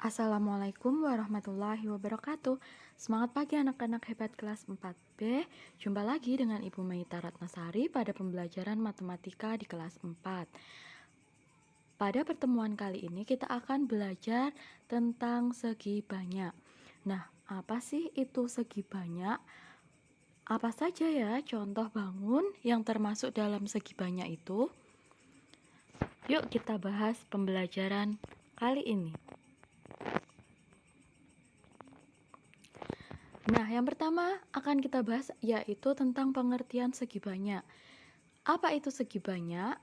Assalamualaikum warahmatullahi wabarakatuh. Semangat pagi anak-anak hebat kelas 4B. Jumpa lagi dengan Ibu Meita Ratnasari pada pembelajaran matematika di kelas 4. Pada pertemuan kali ini kita akan belajar tentang segi banyak. Nah, apa sih itu segi banyak? Apa saja ya contoh bangun yang termasuk dalam segi banyak itu? Yuk kita bahas pembelajaran kali ini. Nah, yang pertama akan kita bahas yaitu tentang pengertian segi banyak. Apa itu segi banyak?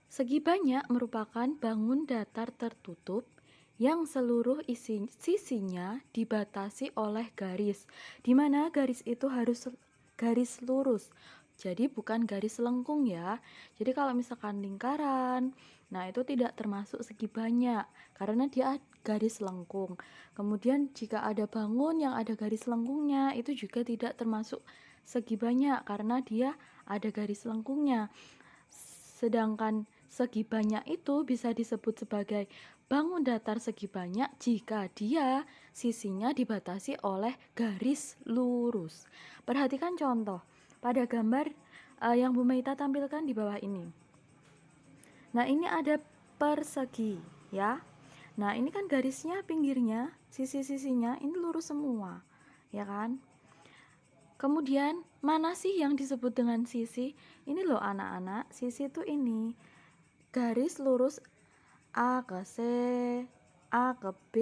Segi banyak merupakan bangun datar tertutup yang seluruh sisinya dibatasi oleh garis, di mana garis itu harus garis lurus. Jadi bukan garis lengkung ya. Jadi kalau misalkan lingkaran, nah itu tidak termasuk segi banyak karena dia garis lengkung. Kemudian jika ada bangun yang ada garis lengkungnya, itu juga tidak termasuk segi banyak karena dia ada garis lengkungnya. Sedangkan segi banyak itu bisa disebut sebagai bangun datar segi banyak jika dia sisinya dibatasi oleh garis lurus. Perhatikan contoh pada gambar yang Bu Meita tampilkan di bawah ini. Nah, ini ada persegi ya. Nah, ini kan garisnya, pinggirnya, sisi-sisinya ini lurus semua, ya kan? Kemudian, mana sih yang disebut dengan sisi? Ini loh anak-anak, sisi itu ini garis lurus A ke C, A ke B,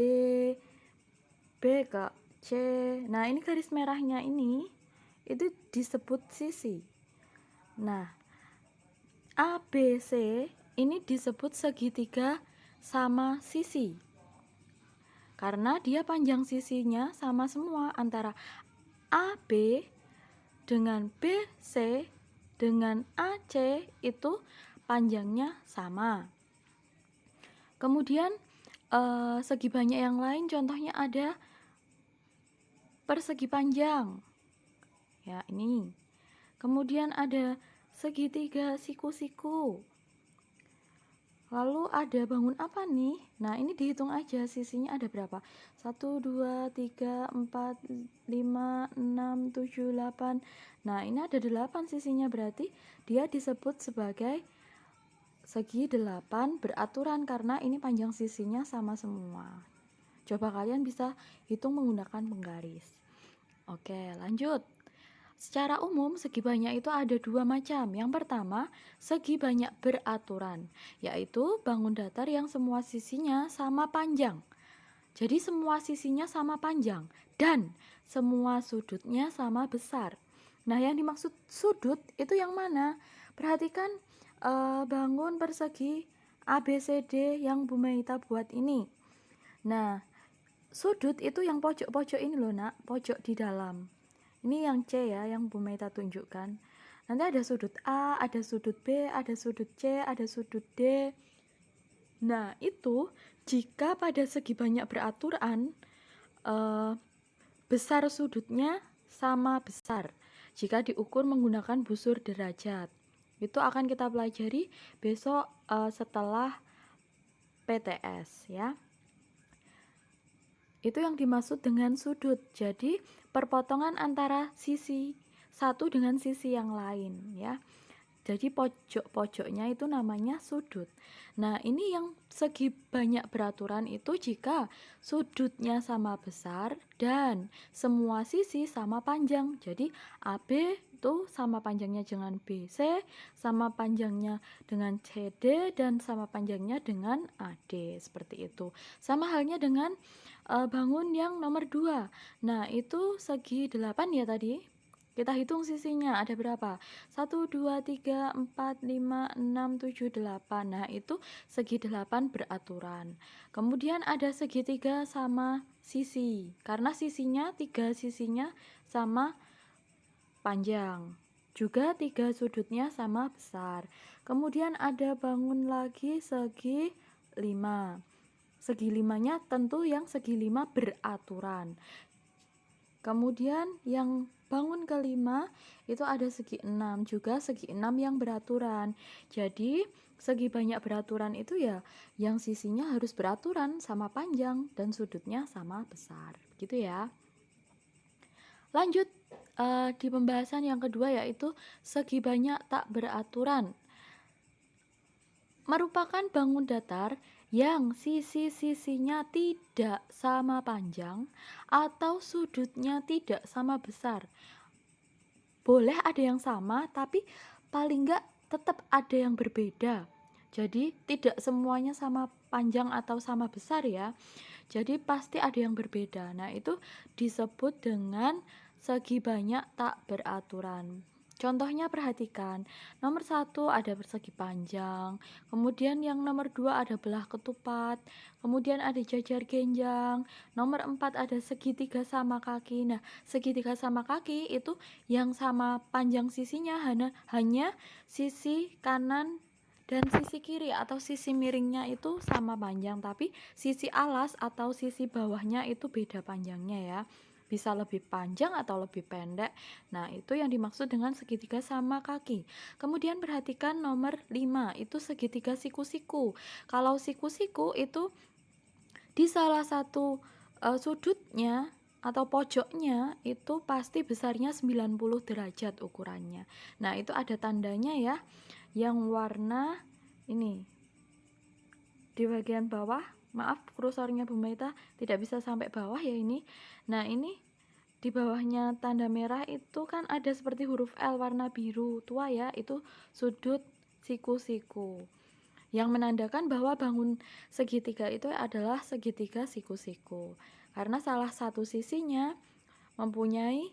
B ke C. Nah, ini garis merahnya ini itu disebut sisi. Nah, A, B, C ini disebut segitiga sama sisi. Karena dia panjang sisinya sama semua antara AB dengan BC dengan AC itu panjangnya sama. Kemudian segi banyak yang lain contohnya ada persegi panjang. Ya, ini. Kemudian ada segitiga siku-siku. Lalu ada bangun apa nih? Nah, ini dihitung aja sisinya ada berapa? 1, 2, 3, 4, 5, 6, 7, 8. Nah, ini ada 8 sisinya, berarti dia disebut sebagai segi 8 beraturan karena ini panjang sisinya sama semua. Coba kalian bisa hitung menggunakan penggaris. Oke, lanjut. Secara umum, segi banyak itu ada 2 macam. Yang pertama, segi banyak beraturan, yaitu bangun datar yang semua sisinya sama panjang. Jadi semua sisinya sama panjang dan semua sudutnya sama besar. Nah, yang dimaksud sudut itu yang mana? Perhatikan bangun persegi ABCD yang Bu Meita buat ini. Nah, sudut itu yang pojok-pojok ini loh nak, pojok di dalam. Ini yang C ya, yang Bu Meita tunjukkan. Nanti ada sudut A, ada sudut B, ada sudut C, ada sudut D. Nah, itu jika pada segi banyak beraturan, besar sudutnya sama besar. Jika diukur menggunakan busur derajat. Itu akan kita pelajari besok setelah PTS ya. Itu yang dimaksud dengan sudut. Jadi perpotongan antara sisi satu dengan sisi yang lain ya. Jadi pojok-pojoknya itu namanya sudut. Nah, ini yang segi banyak beraturan itu jika sudutnya sama besar dan semua sisi sama panjang. Jadi AB itu sama panjangnya dengan BC, sama panjangnya dengan CD, dan sama panjangnya dengan AD. Seperti itu. Sama halnya dengan bangun yang nomor 2. Nah, itu segi 8 ya tadi. Kita hitung sisinya ada berapa? 1, 2, 3, 4, 5, 6, 7, 8. Nah, itu segi 8 beraturan. Kemudian ada segitiga sama sisi. Karena sisinya, 3 sisinya sama panjang. Juga 3 sudutnya sama besar. Kemudian ada bangun lagi segi 5. Segi 5-nya tentu yang segi 5 beraturan. Kemudian yang bangun kelima itu ada segi 6, juga segi 6 yang beraturan. Jadi Segi banyak beraturan itu ya yang sisinya harus beraturan sama panjang dan sudutnya sama besar, gitu ya. Lanjut di pembahasan yang kedua yaitu segi banyak tak beraturan. Merupakan bangun datar yang sisi-sisinya tidak sama panjang atau sudutnya tidak sama besar. Boleh ada yang sama, tapi paling enggak tetap ada yang berbeda. Jadi tidak semuanya sama panjang atau sama besar ya. Jadi pasti ada yang berbeda. Nah, itu disebut dengan segi banyak tak beraturan. Contohnya perhatikan, nomor 1 ada persegi panjang, kemudian yang nomor 2 ada belah ketupat, kemudian ada jajar genjang, nomor 4 ada segitiga sama kaki. Nah, segitiga sama kaki itu yang sama panjang sisinya hanya sisi kanan dan sisi kiri atau sisi miringnya itu sama panjang, tapi sisi alas atau sisi bawahnya itu beda panjangnya ya. Bisa lebih panjang atau lebih pendek. Nah, itu yang dimaksud dengan segitiga sama kaki. Kemudian perhatikan nomor 5, itu segitiga siku-siku. Kalau siku-siku itu di salah satu sudutnya atau pojoknya itu pasti besarnya 90 derajat ukurannya. Nah, itu ada tandanya ya, yang warna ini di bagian bawah. Maaf, kursornya Bu Maita tidak bisa sampai bawah ya ini. Nah, ini di bawahnya tanda merah itu kan ada seperti huruf L warna biru tua ya, itu sudut siku-siku. Yang menandakan bahwa bangun segitiga itu adalah segitiga siku-siku. Karena salah satu sisinya mempunyai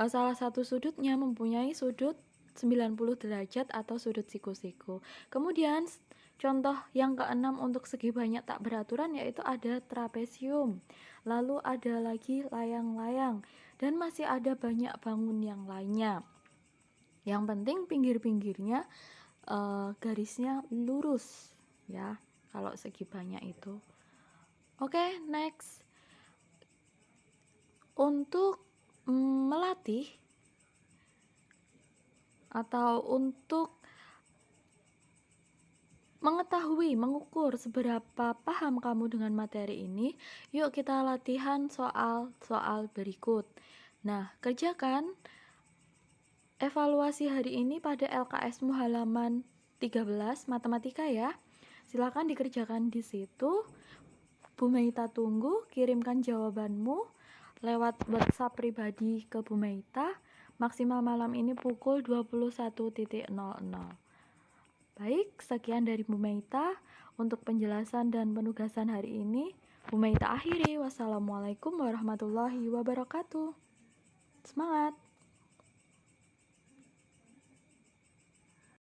salah satu sudutnya mempunyai sudut 90 derajat atau sudut siku-siku. Kemudian contoh yang keenam untuk segi banyak tak beraturan yaitu ada trapesium. Lalu ada lagi layang-layang dan masih ada banyak bangun yang lainnya. Yang penting pinggir-pinggirnya garisnya lurus ya kalau segi banyak itu. Oke, next. Untuk melatih atau untuk mengetahui, mengukur seberapa paham kamu dengan materi ini, yuk kita latihan soal-soal berikut. Nah, kerjakan evaluasi hari ini pada LKS-mu halaman 13 matematika ya. Silakan dikerjakan di situ. Bu Maita tunggu, kirimkan jawabanmu lewat WhatsApp pribadi ke Bu Maita. Maksimal malam ini pukul 21.00. Baik, sekian dari Bu Maita untuk penjelasan dan penugasan hari ini. Bu Maita akhiri. Wassalamualaikum warahmatullahi wabarakatuh. Semangat!